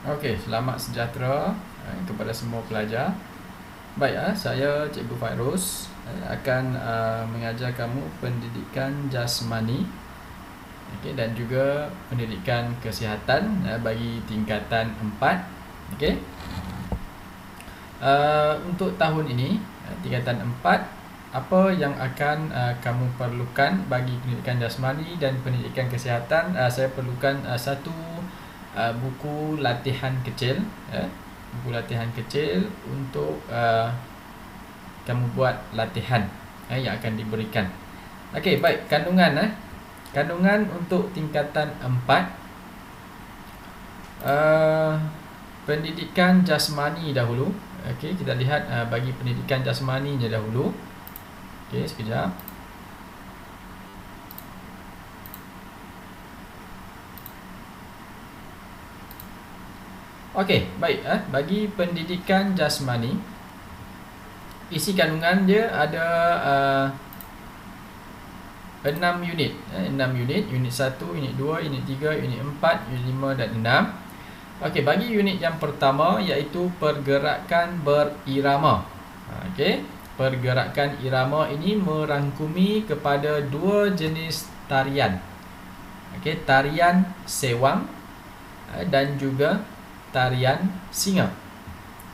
Okey, selamat sejahtera kepada semua pelajar. Baik, saya Cikgu Fairuz akan mengajar kamu pendidikan jasmani, okey, dan juga pendidikan kesihatan bagi tingkatan 4. Okey. Untuk tahun ini, tingkatan 4, apa yang akan kamu perlukan bagi pendidikan jasmani dan pendidikan kesihatan? Saya perlukan satu buku latihan kecil, buku latihan kecil untuk kamu buat latihan yang akan diberikan. Okey, baik, kandungan kandungan untuk tingkatan 4, pendidikan jasmani dahulu. Okey, kita lihat bagi pendidikan jasmaninya dahulu. Okey, sekejap. Okey, baik, bagi pendidikan jasmani, isi kandungan dia ada 6 unit. 6 unit, unit 1, unit 2, unit 3, unit 4, unit 5 dan 6. Okey, bagi unit yang pertama iaitu pergerakan berirama. Okey, pergerakan irama ini merangkumi kepada dua jenis tarian. Okey, tarian sewang dan juga tarian singa.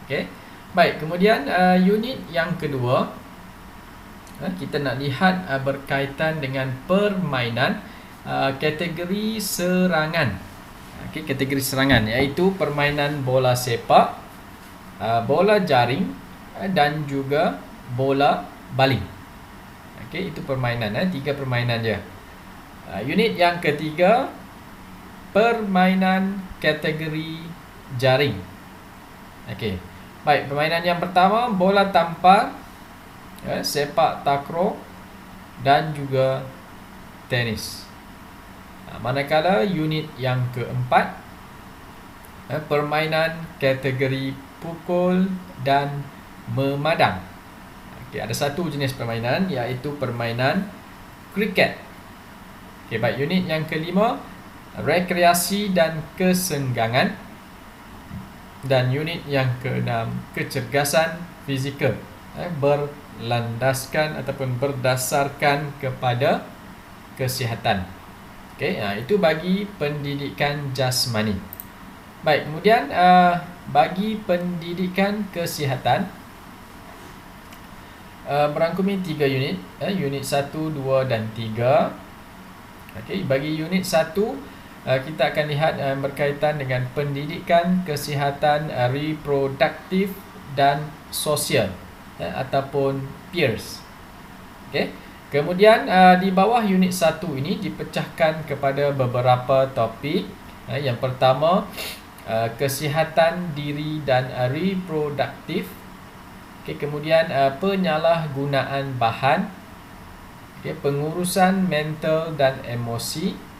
Okey. Baik, kemudian unit yang kedua, kita nak lihat berkaitan dengan permainan kategori serangan. Okey, kategori serangan iaitu permainan bola sepak, bola jaring dan juga bola baling. Okey, itu permainan, 3 permainan je. Unit yang ketiga, permainan kategori jaring. Okey. Baik, permainan yang pertama bola tampar, sepak takraw dan juga tenis. Manakala unit yang keempat, permainan kategori pukul dan memadang. Okey, ada satu jenis permainan iaitu permainan kriket. Okey, baik, unit yang kelima, rekreasi dan kesenggangan. Dan unit yang keenam, kecergasan fizikal, berlandaskan ataupun berdasarkan kepada kesihatan. Okey, itu bagi pendidikan jasmani. Baik, kemudian bagi pendidikan kesihatan, merangkumi 3 unit, unit 1, 2 dan 3. Okey, bagi unit 1, kita akan lihat berkaitan dengan pendidikan kesihatan reproduktif dan sosial ataupun peers. Okey. Kemudian di bawah unit 1 ini dipecahkan kepada beberapa topik. Yang pertama, kesihatan diri dan reproduktif. Okey, kemudian penyalahgunaan bahan, okey, pengurusan mental dan emosi,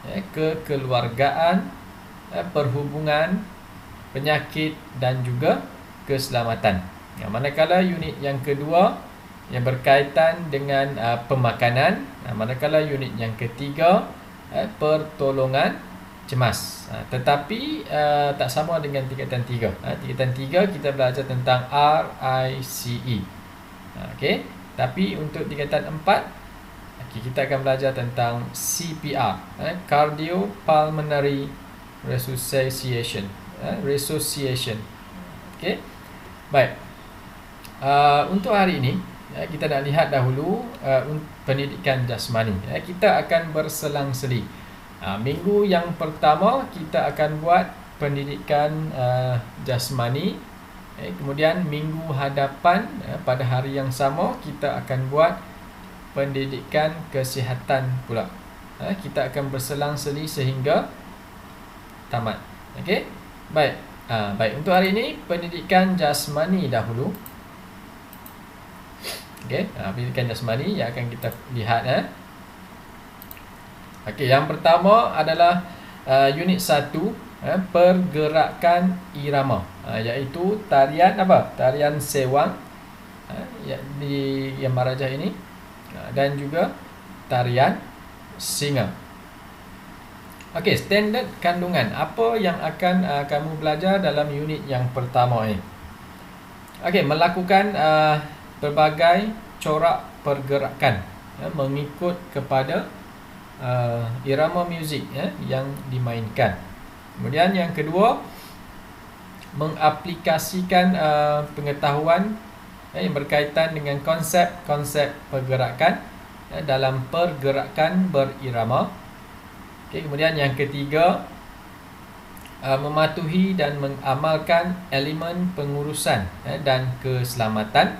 kekeluargaan, perhubungan, penyakit dan juga keselamatan. Manakala unit yang kedua yang berkaitan dengan pemakanan, manakala unit yang ketiga pertolongan cemas. Tetapi tak sama dengan tingkatan 3. Tingkatan 3 kita belajar tentang RICE. Okey, tapi untuk tingkatan 4 kita akan belajar tentang CPR, Cardiopulmonary Resuscitation. Okey. Baik. Untuk hari ini kita nak lihat dahulu pendidikan jasmani. Kita akan berselang-seli. Minggu yang pertama kita akan buat pendidikan jasmani. Kemudian minggu hadapan pada hari yang sama kita akan buat pendidikan kesihatan pula. Kita akan berselang-seli sehingga tamat. Okey. Baik. Baik, untuk hari ini pendidikan jasmani dahulu. Okey, pendidikan jasmani yang akan kita lihat. Okey, yang pertama adalah unit 1, pergerakan irama, iaitu tarian apa? Tarian sewang di yang marajah ini, dan juga tarian singa. Okey, standard kandungan. Apa yang akan kamu belajar dalam unit yang pertama ini? Okey, melakukan pelbagai corak pergerakan mengikut kepada irama muzik yang dimainkan. Kemudian yang kedua, mengaplikasikan pengetahuan yang berkaitan dengan konsep-konsep pergerakan dalam pergerakan berirama. Okay, kemudian yang ketiga, mematuhi dan mengamalkan elemen pengurusan dan keselamatan.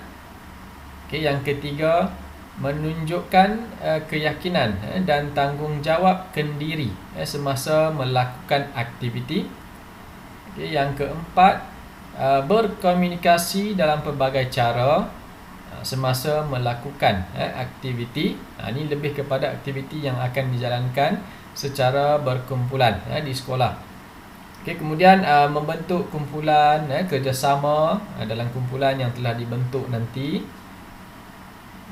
Okay, yang ketiga, menunjukkan keyakinan dan tanggungjawab kendiri semasa melakukan aktiviti. Okay, yang keempat, berkomunikasi dalam pelbagai cara semasa melakukan aktiviti. Ini lebih kepada aktiviti yang akan dijalankan secara berkumpulan di sekolah. Okay, kemudian membentuk kumpulan, kerjasama dalam kumpulan yang telah dibentuk nanti.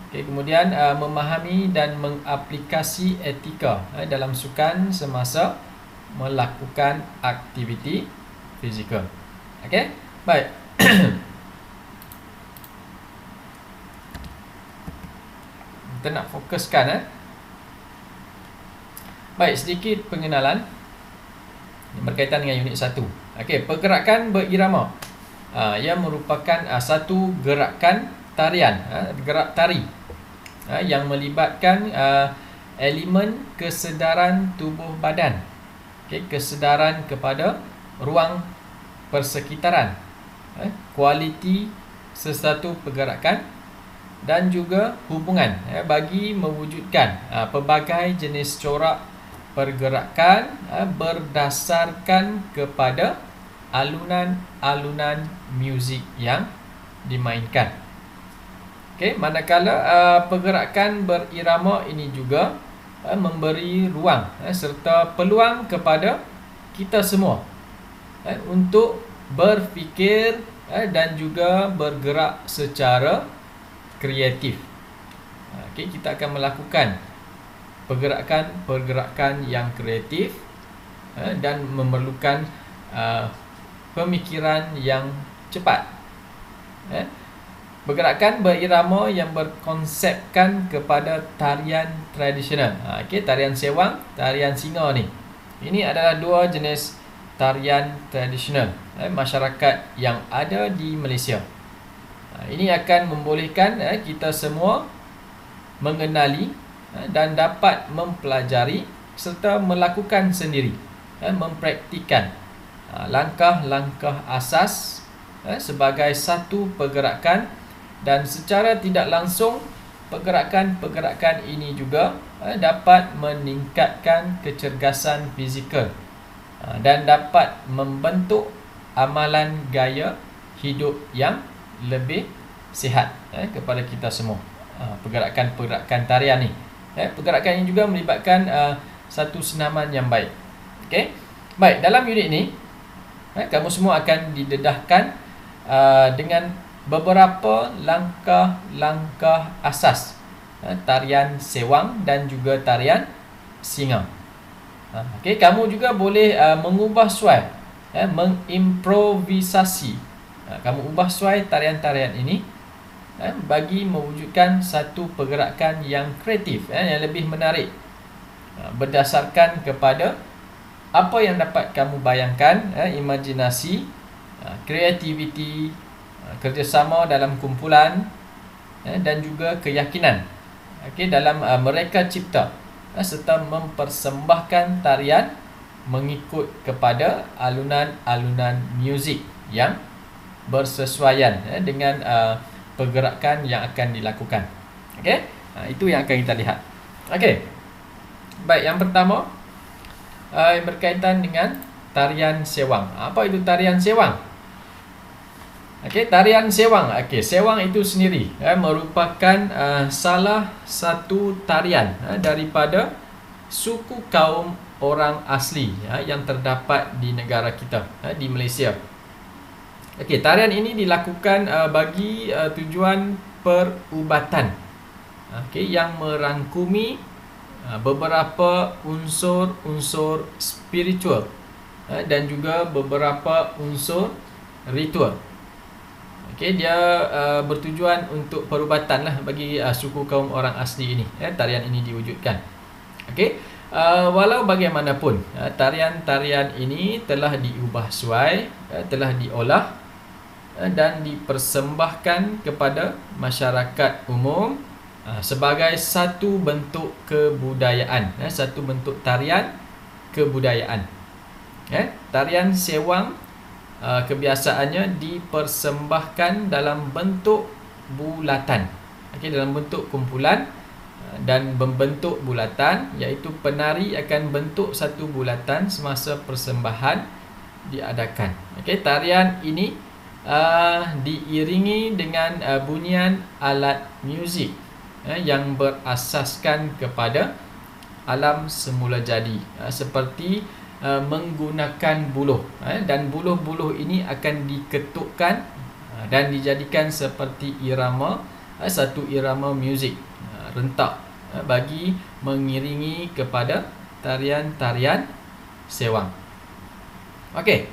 Okay, kemudian memahami dan mengaplikasi etika dalam sukan semasa melakukan aktiviti fizikal. Okey, baik. Kita nak fokuskan Baik, sedikit pengenalan berkaitan dengan unit 1. Okey, pergerakan berirama. Ia merupakan satu gerakan tarian, gerak tari yang melibatkan elemen kesedaran tubuh badan. Okey, kesedaran kepada ruang persekitaran, kualiti sesuatu pergerakan dan juga hubungan bagi mewujudkan pelbagai jenis corak pergerakan berdasarkan kepada alunan-alunan muzik yang dimainkan. Okey, manakala pergerakan berirama ini juga memberi ruang serta peluang kepada kita semua untuk berfikir dan juga bergerak secara kreatif. Okey, kita akan melakukan pergerakan yang kreatif dan memerlukan pemikiran yang cepat. Pergerakan berirama yang berkonsepkan kepada tarian tradisional. Okey, tarian sewang, tarian singa ni. Ini adalah dua jenis tarian tradisional masyarakat yang ada di Malaysia. Ini akan membolehkan kita semua mengenali dan dapat mempelajari serta melakukan sendiri, mempraktikkan langkah-langkah asas sebagai satu pergerakan, dan secara tidak langsung pergerakan-pergerakan ini juga dapat meningkatkan kecergasan fizikal dan dapat membentuk amalan gaya hidup yang lebih sihat kepada kita semua. Pergerakan-pergerakan tarian ni, pergerakan ini juga melibatkan satu senaman yang baik. Okey, baik, dalam unit ni kamu semua akan didedahkan dengan beberapa langkah-langkah asas tarian sewang dan juga tarian singa. Okey, kamu juga boleh mengubah suai, mengimprovisasi. Kamu ubah suai tarian-tarian ini bagi mewujudkan satu pergerakan yang kreatif, yang lebih menarik, berdasarkan kepada apa yang dapat kamu bayangkan, imajinasi, kreativiti, kerjasama dalam kumpulan, dan juga keyakinan dalam mereka cipta serta mempersembahkan tarian mengikut kepada alunan-alunan muzik yang bersesuaian dengan pergerakan yang akan dilakukan. Okey, itu yang akan kita lihat. Okey, baik, yang pertama berkaitan dengan tarian sewang. Apa itu tarian sewang? Okey, tarian sewang. Okey, sewang itu sendiri merupakan salah satu tarian daripada suku kaum orang asli yang terdapat di negara kita, di Malaysia. Okey, tarian ini dilakukan bagi tujuan perubatan. Okey, yang merangkumi beberapa unsur-unsur spiritual dan juga beberapa unsur ritual. Okey, dia bertujuan untuk perubatan lah bagi suku kaum orang asli ini. Tarian ini diwujudkan. Okey, walau bagaimanapun, tarian-tarian ini telah diubah suai, telah diolah dan dipersembahkan kepada masyarakat umum sebagai satu bentuk kebudayaan, satu bentuk tarian kebudayaan. Tarian sewang kebiasaannya dipersembahkan dalam bentuk bulatan, dalam bentuk kumpulan dan membentuk bulatan, iaitu penari akan bentuk satu bulatan semasa persembahan diadakan. Tarian ini diiringi dengan bunyian alat muzik yang berasaskan kepada alam semula jadi, seperti menggunakan buluh, dan buluh-buluh ini akan diketukkan dan dijadikan seperti irama, satu irama muzik rentak bagi mengiringi kepada tarian-tarian sewang. Okey,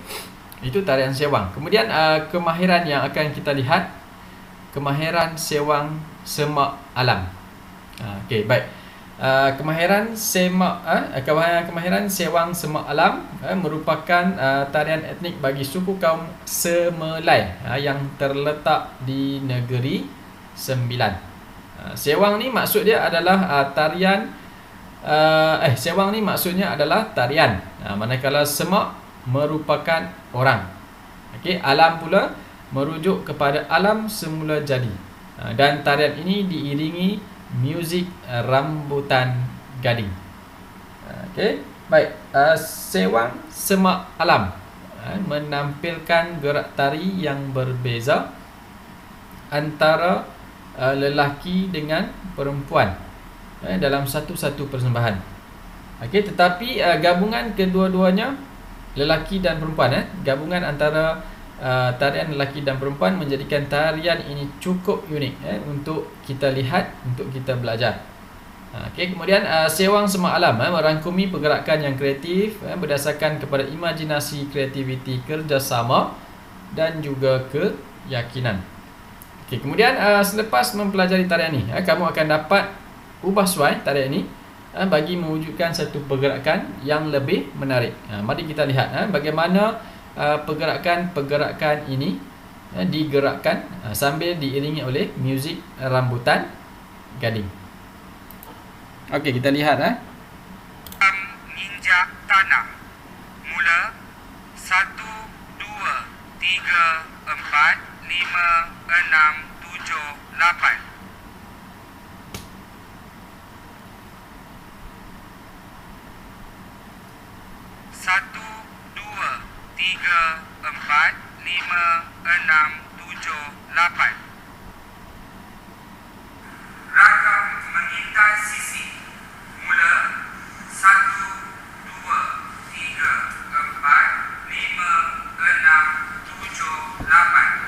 itu tarian sewang. Kemudian kemahiran yang akan kita lihat, kemahiran sewang semak alam. Okey, baik. Kemahiran sewang semak alam merupakan tarian etnik bagi suku kaum Semelai yang terletak di Negeri Sembilan. Sewang ni maksud dia adalah tarian sewang ni maksudnya adalah tarian, manakala semak merupakan orang. Okey, alam pula merujuk kepada alam semula jadi. Dan tarian ini diiringi muzik rambutan gading. Okey, baik. Sewang semak alam menampilkan gerak tari yang berbeza antara lelaki dengan perempuan dalam satu-satu persembahan. Okey, tetapi gabungan kedua-duanya, lelaki dan perempuan, gabungan antara tarian lelaki dan perempuan menjadikan tarian ini cukup unik untuk kita lihat, untuk kita belajar. Okey, kemudian sewang semak alam merangkumi pergerakan yang kreatif berdasarkan kepada imajinasi, kreativiti, kerjasama dan juga keyakinan. Okey, kemudian selepas mempelajari tarian ini, kamu akan dapat ubah suai tarian ini bagi mewujudkan satu pergerakan yang lebih menarik. Mari kita lihat bagaimana pergerakan-pergerakan ini digerakkan sambil diiringi oleh muzik rambutan gading. Okey, kita lihat Menginjak tanah. Mula 1, 2, 3, 4, 5, 6, 7, 8. 1, 2, 3, 4, 5, 6, 7, 8. Ragam mengintai sisi. Mula 1, 2, 3, 4, 5, 6, 7, 8.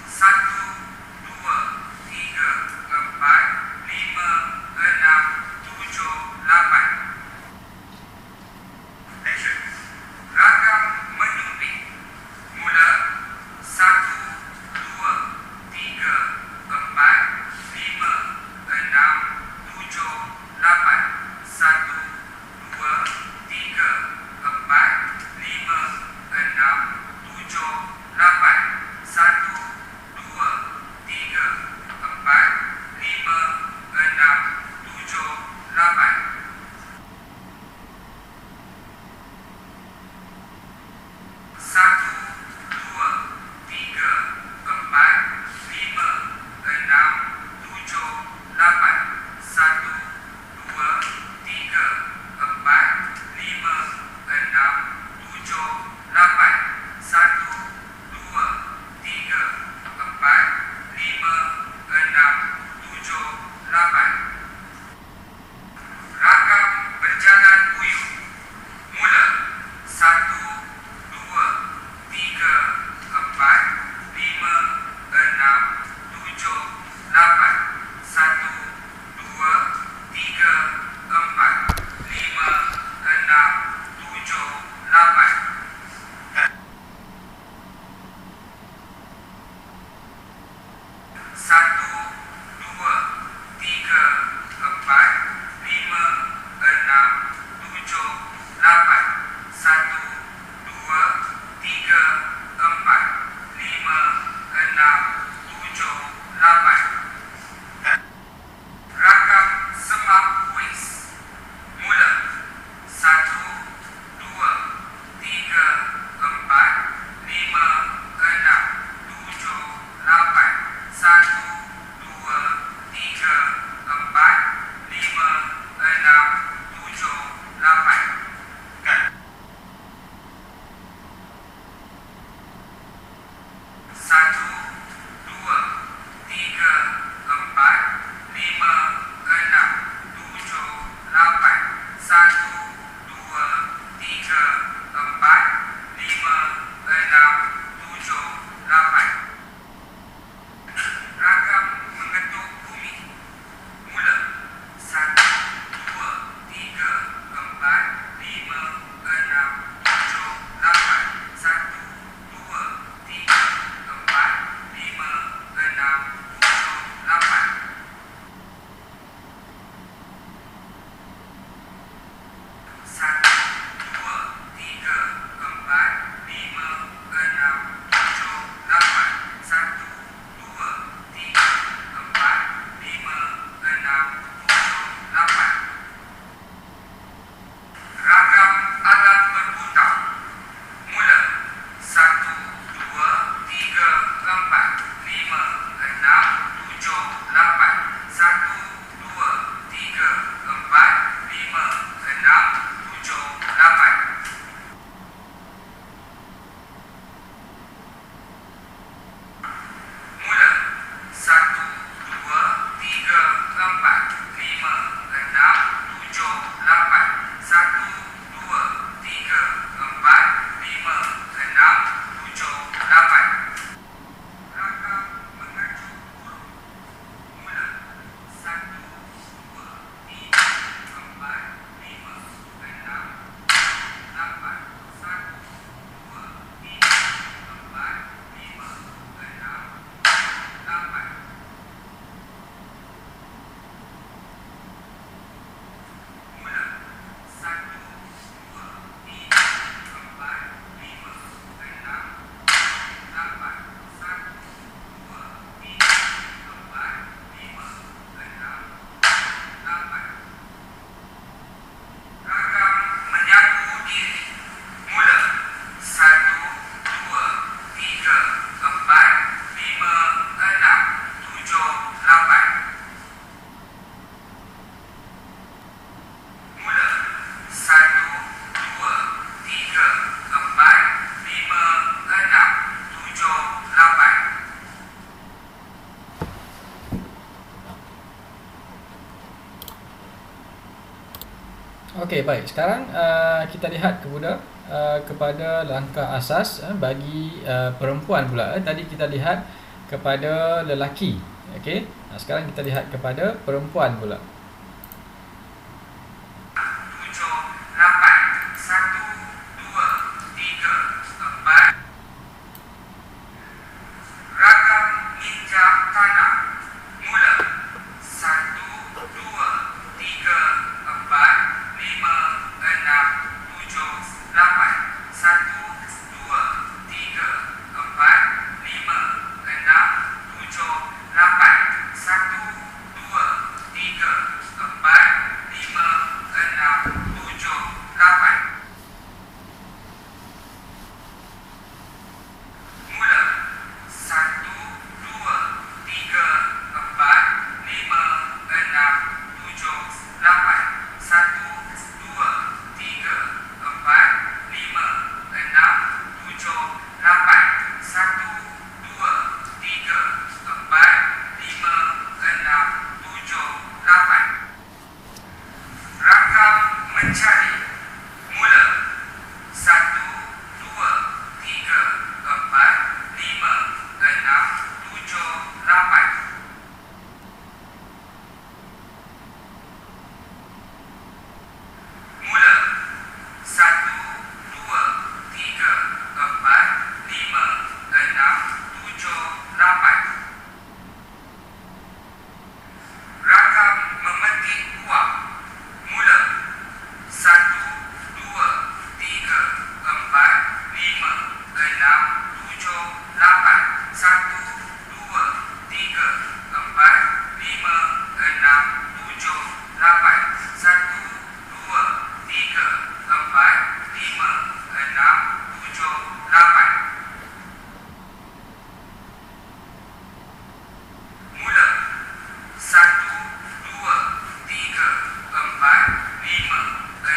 1, 2, 3, 4, Okey, baik. Sekarang kita lihat kepada langkah asas bagi perempuan pula. Tadi kita lihat kepada lelaki. Okey. Sekarang kita lihat kepada perempuan pula. 7, 8, 1, 2, 3, 4. Ragam injak tanah. Mula. 1, 2, 3, 4, 5, 6, 7, 8. 1, 2, 3, 4, 5, 6, 7, 8. 1, 2, 3, 4, 5, 6, 7, 8. Mula. 1, 2, 3, 4, 5, 6, 7, 8. 1, 2, 3, 4, 5, 6, 7, 8. 1, 2, 3, 4, 5, 6, 7, 8. Ragam mencari. Mula. 1, 2, 3, 4, 5, 6, 7, 8. Mula. 1, 2, 3, 4, 5, 6, 7, 8. Ragam memetik buah. Mula. 1, 2, 3, 4, 5, 6, 7, 8. 1, 2, 3, 4, 5, 6, 7, 8. 1, 2, 3, 4, 5, 6, 7, 8. Mula. 1, 2, 3, 4, 5, 6,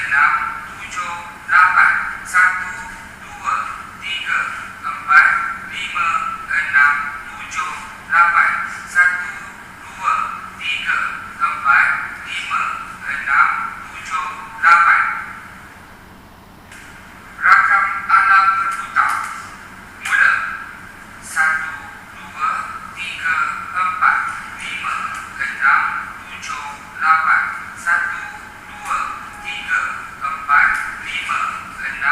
7, 8. 1, 2, 3, 4, 5, 6, 7, 8. 1, 2, 3, 4, 5, 6, 7, 8. Ragam alam berputar. Mula. 1, 2, 3, 4, 5, 6, 7, 8. 1, 2, 3, 4, 5, 6, 7,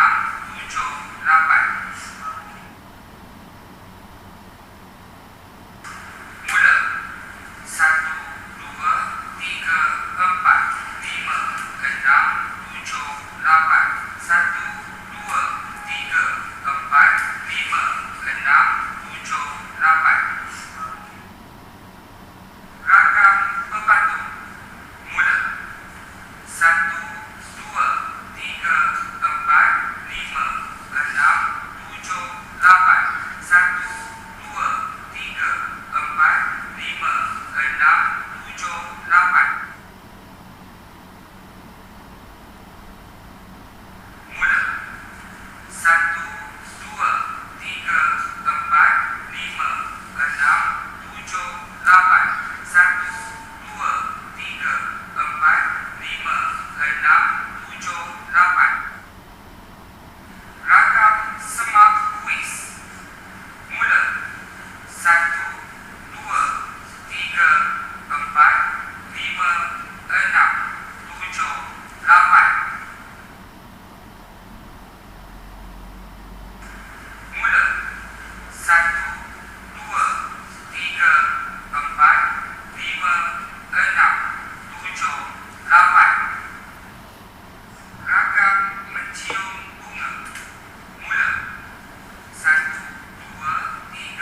8. Mula. 1, 2, 3, 4, 5, 6, 7, 8. 1, 2, 3, 4, 5, 6, 7, 8. Ragam pepatu. Mula. 1, 2, 3, 4, 5, 6, 7, 8. 1, 2, 3, 4, 5, 6, 7, 8. Mula. 1, 2, 3, 4, 5, 6, 7, 8. 1, 2, 3, 4, 5, 6, 7, 8. Ragam semak kuis. Mula. 1, 2, 3, 4, 5, 6, 7, 8. Mula. 1, 2, 3, 4, 5, 6, 7, 8. Ragam mencium bunga. Mula. 1, 2, 3,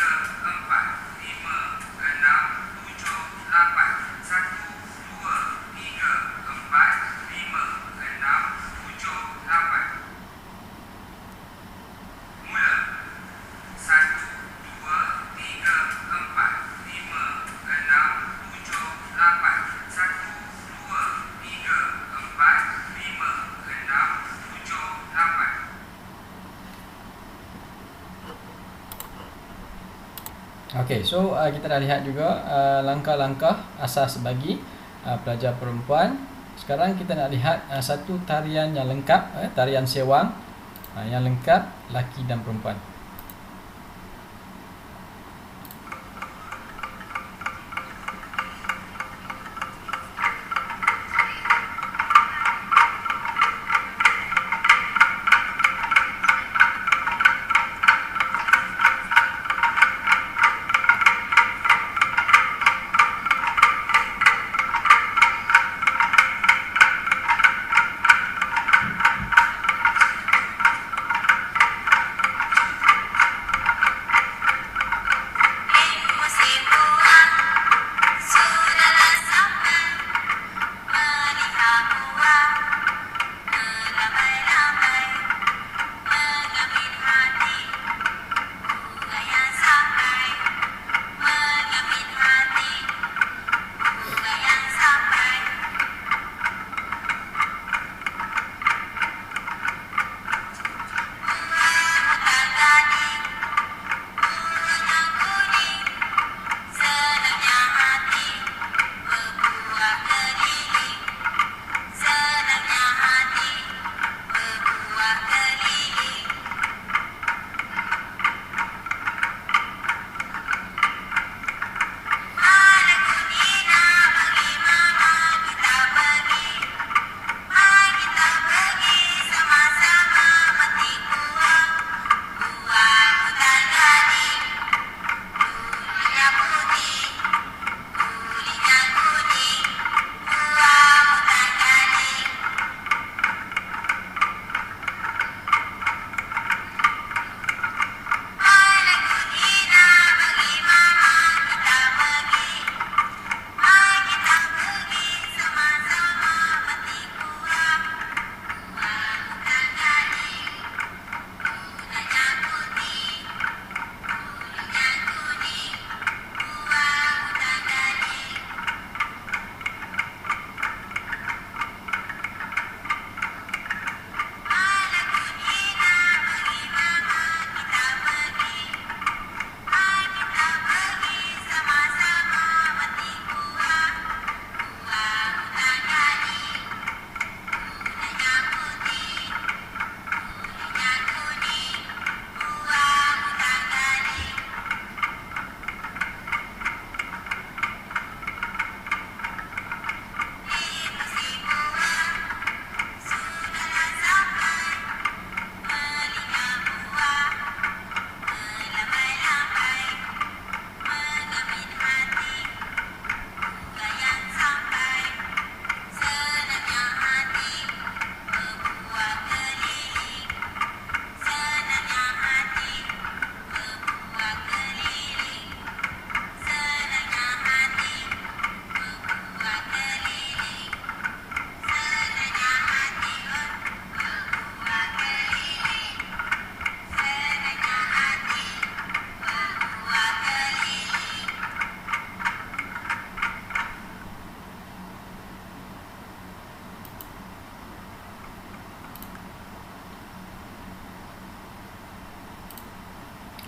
4, 5, 6, 7, 8. 1, 2, 3, 4, 5, 6, 7, 8. Mula. 1, 2, 3, 4, 5, 6, 7, 8. 1, 2, 3, 4, 5, 6, 7, 8. Okey, so kita dah lihat juga langkah-langkah asas bagi pelajar perempuan. Sekarang kita nak lihat satu tarian yang lengkap, tarian sewang yang lengkap laki dan perempuan.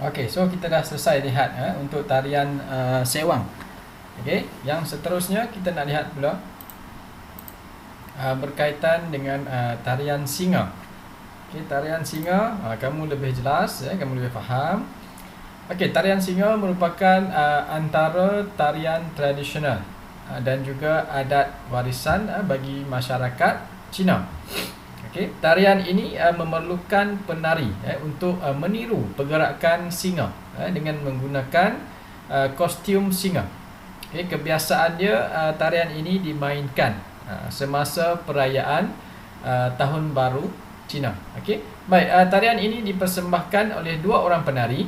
Okey, so kita dah selesai lihat untuk tarian sewang. Okey, yang seterusnya kita nak lihat pula berkaitan dengan tarian singa. Okey, tarian singa kamu lebih jelas, kamu lebih faham. Okey, tarian singa merupakan antara tarian tradisional dan juga adat warisan bagi masyarakat Cina. Okay. Tarian ini memerlukan penari untuk meniru pergerakan singa dengan menggunakan kostum singa. Okay. Kebiasaan dia tarian ini dimainkan semasa perayaan Tahun Baru Cina. Okay. Baik, tarian ini dipersembahkan oleh dua orang penari.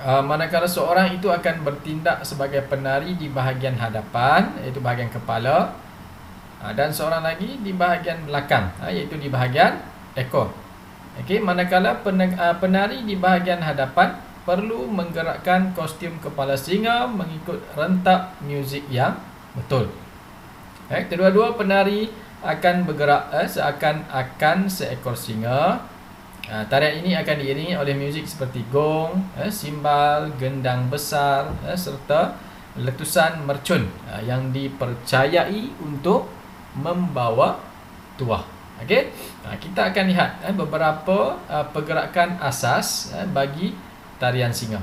Manakala seorang itu akan bertindak sebagai penari di bahagian hadapan, iaitu bahagian kepala, dan seorang lagi di bahagian belakang, iaitu di bahagian ekor. Okey, manakala penari di bahagian hadapan perlu menggerakkan kostum kepala singa mengikut rentak muzik yang betul. Kedua-dua penari akan bergerak seakan-akan seekor singa. Tarian ini akan diiringi oleh muzik seperti gong, simbal, gendang besar, serta letusan mercun yang dipercayai untuk membawa tuah. Okey. Kita akan lihat beberapa pergerakan asas bagi tarian singa.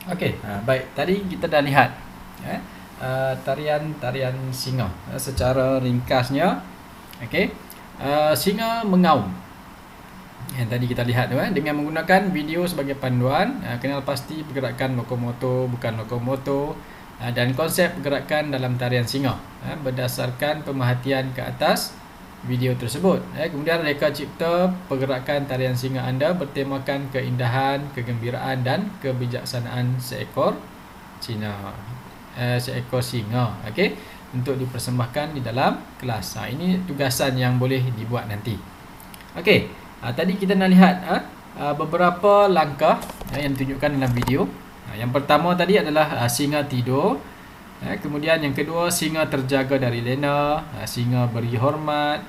Okey, baik. Tadi kita dah lihat tarian singa secara ringkasnya. Okey. Singa mengaum. Yang tadi kita lihat dengan menggunakan video sebagai panduan, kenal pasti pergerakan lokomotor bukan lokomotor dan konsep pergerakan dalam tarian singa berdasarkan pemerhatian ke atas video tersebut. Kemudian reka cipta pergerakan tarian singa anda bertemakan keindahan, kegembiraan dan kebijaksanaan seekor singa. Okey, untuk dipersembahkan di dalam kelas. Ini tugasan yang boleh dibuat nanti. Okey, tadi kita nak lihat beberapa langkah yang ditunjukkan dalam video. Yang pertama tadi adalah singa tidur. Kemudian yang kedua, singa terjaga dari lena, singa beri hormat.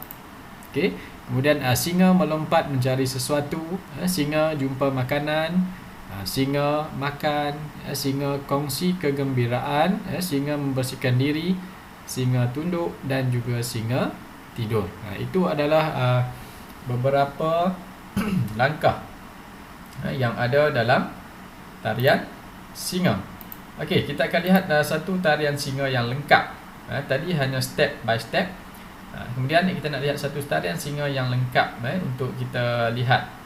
Okey. Kemudian singa melompat mencari sesuatu, singa jumpa makanan, singa makan, singa kongsi kegembiraan, singa membersihkan diri, singa tunduk dan juga singa tidur. Itu adalah beberapa langkah yang ada dalam tarian singa. Okey, kita akan lihat satu tarian singa yang lengkap. Tadi hanya step by step. Kemudian kita nak lihat satu tarian singa yang lengkap untuk kita lihat.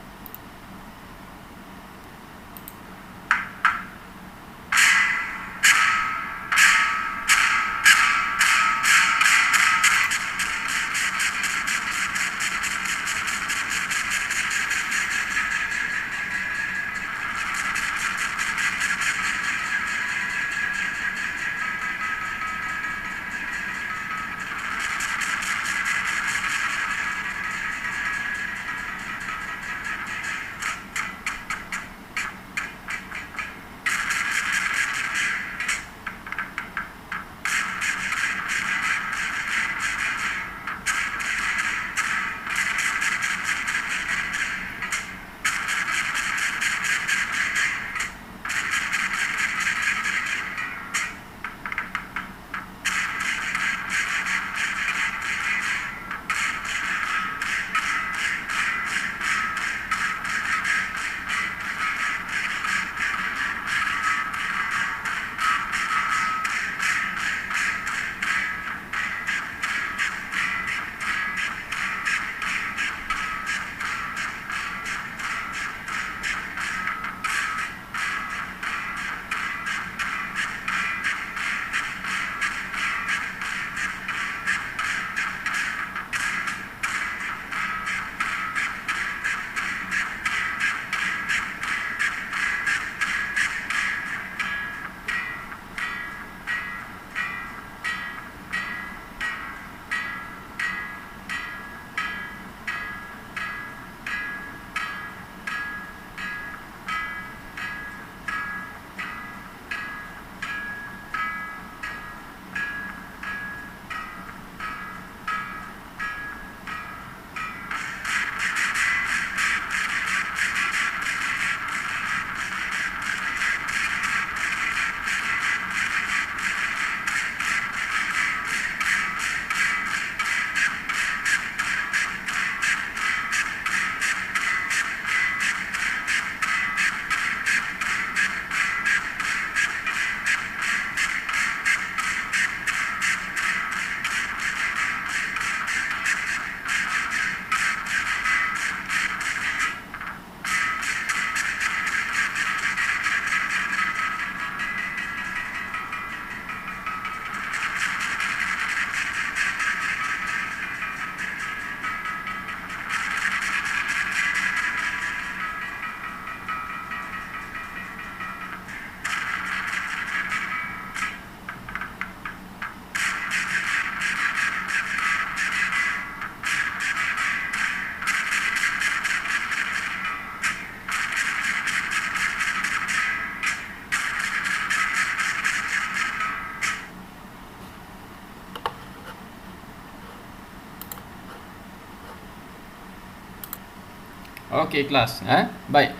Okey kelas. Baik.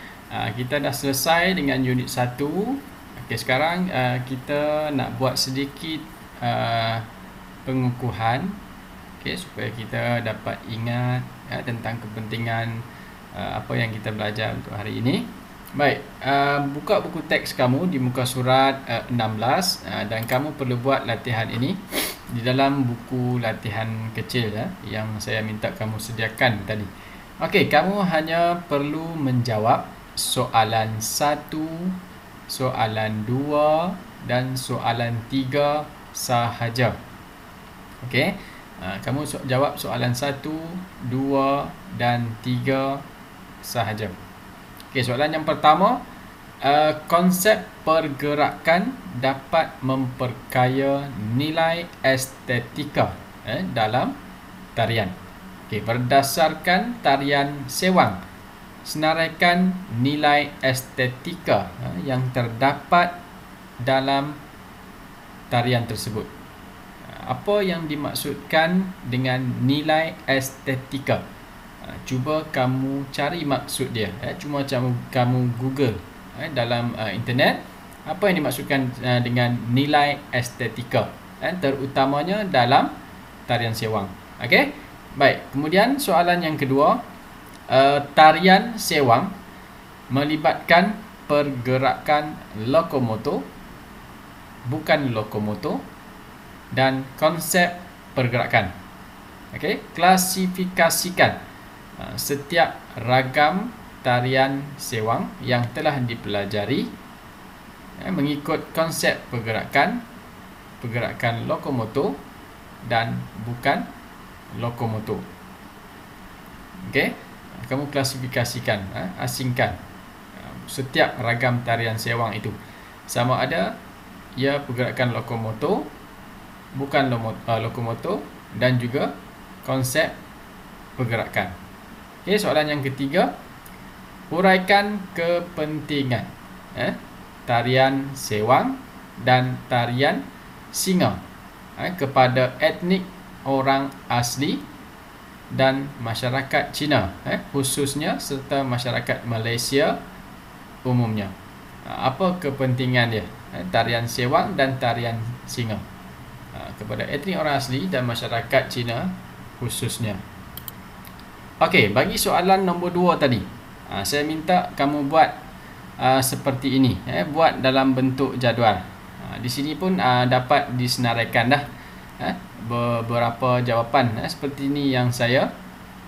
Kita dah selesai dengan unit 1. Okey, sekarang kita nak buat sedikit pengukuhan, okey, supaya kita dapat ingat tentang kepentingan apa yang kita belajar untuk hari ini. Baik, buka buku teks kamu di muka surat 16 dan kamu perlu buat latihan ini di dalam buku latihan kecil yang saya minta kamu sediakan tadi. Okey, kamu hanya perlu menjawab soalan 1, soalan 2 dan soalan 3 sahaja. Okey, kamu jawab soalan 1, 2 dan 3 sahaja. Okey, soalan yang pertama, konsep pergerakan dapat memperkaya nilai estetika dalam tarian. Okey, berdasarkan tarian sewang, senaraikan nilai estetika yang terdapat dalam tarian tersebut. Apa yang dimaksudkan dengan nilai estetika? Cuba kamu cari maksud dia. Cuma kamu Google dalam internet apa yang dimaksudkan dengan nilai estetika, terutamanya dalam tarian sewang. Okey. Baik, kemudian soalan yang kedua, tarian sewang melibatkan pergerakan lokomotor, bukan lokomotor, dan konsep pergerakan. Okey, klasifikasikan setiap ragam tarian sewang yang telah dipelajari mengikut konsep pergerakan, pergerakan lokomotor dan bukan lokomotor. Okey, kamu klasifikasikan, asingkan setiap ragam tarian sewang itu, sama ada ia pergerakan lokomotor, bukan lokomotor, dan juga konsep pergerakan. Okey, soalan yang ketiga, huraikan kepentingan tarian sewang dan tarian singa kepada etnik orang asli dan masyarakat Cina khususnya serta masyarakat Malaysia umumnya. Apa kepentingan dia? Tarian sewang dan tarian singa kepada etnik orang asli dan masyarakat Cina khususnya. Okey, bagi soalan nombor 2 tadi, saya minta kamu buat seperti ini, buat dalam bentuk jadual. Di sini pun dapat disenaraikan dah beberapa jawapan seperti ini yang saya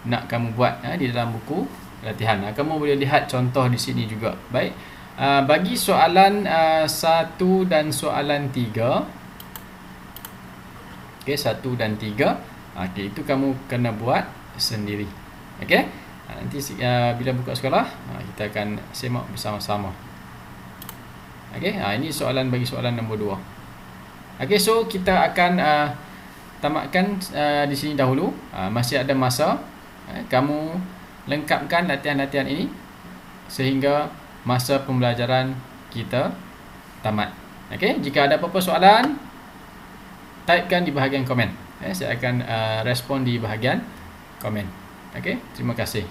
nak kamu buat di dalam buku latihan. Kamu boleh lihat contoh di sini juga. Baik, bagi soalan 1 dan soalan 3, okey, 1 dan 3, okey, itu kamu kena buat sendiri. Okey, nanti bila buka sekolah kita akan semak bersama-sama. Okey, ini soalan bagi soalan nombor 2. Okey, so kita akan tamatkan di sini dahulu. Masih ada masa. Kamu lengkapkan latihan-latihan ini sehingga masa pembelajaran kita tamat. Okey, jika ada apa-apa soalan, typekan di bahagian komen. Saya akan respon di bahagian komen. Okey, terima kasih.